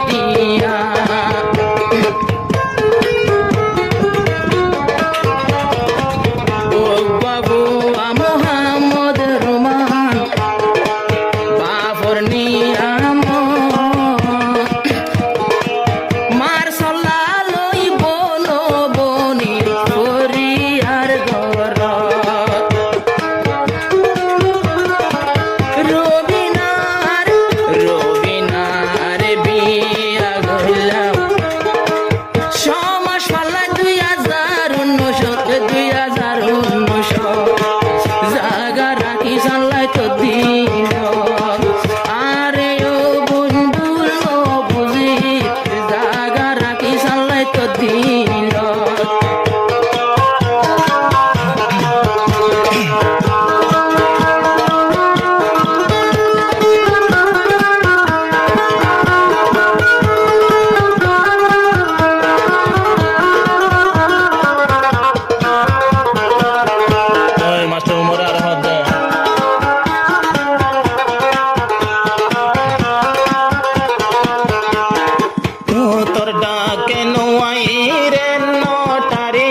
দিয়া ও বাবু মোহাম্মদ রহমান বাবর নিয়াম মার সল্লা লইব নবনী হরিয়ার ঘর রবিনার বিয়া গইলাম সমাস পাল্লা 2019 জাগা রাখি চাল্লাই তো দিন আরে ও বন্ধু বুঝি জাগা রাখি চাল্লাই তো দিন তোর ডাকে নোয়াই রে নটারে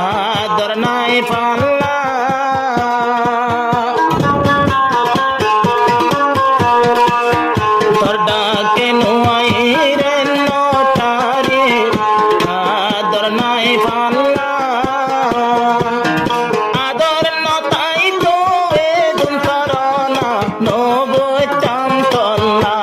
আদর নাই পাল্লা তোর ডাকে নোয়াই রে নটারে আদর নাই পাল্লা আদর নতাই তো এ দুন্তরনা নবই চান্তল্লা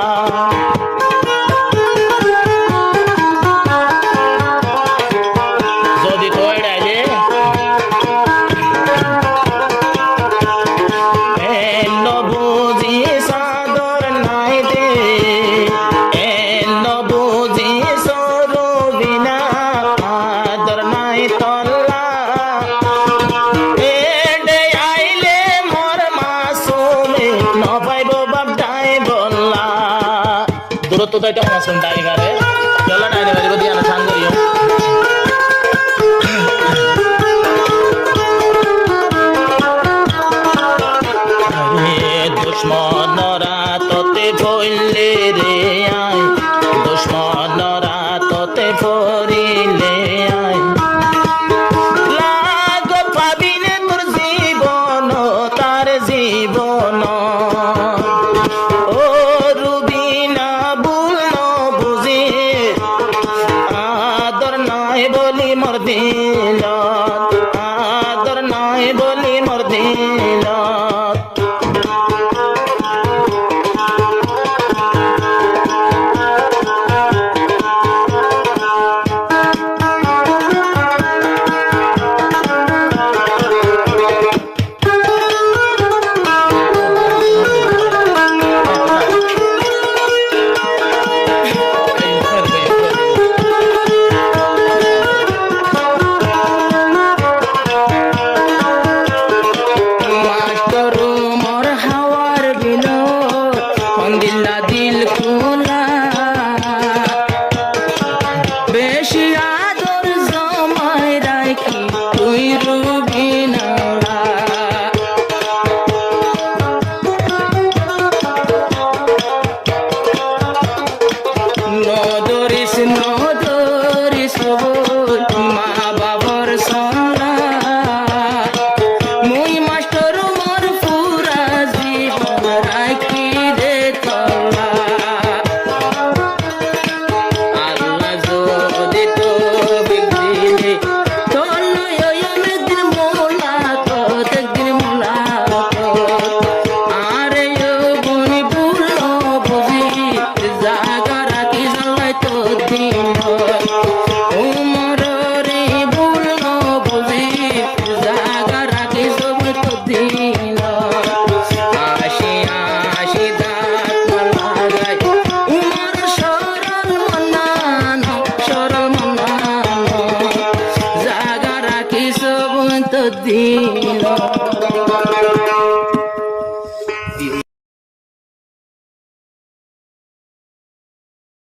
দূরত্ব তো এটা মাসুম ড্রাইভারে চলো না এনে বাজে দিয়ানা সান করিও দুশ্মনরা তোতে ভইলে রে আয় দুশ্মনরা তোতে ভরিলে আয় লাগ পাবিনে তোর জীবন তার জীবন ও রুবিনা ভুল বুঝি আদর নাই বলি মর দিল আদর নাই বলি মর দিল দিল খোলা বেশি আদর জমায় রাখি তুই রুবিনা নদরিস মা বাবার সন্না মুই মাস্টার মোর পুরা জীবন রাখি দে দিল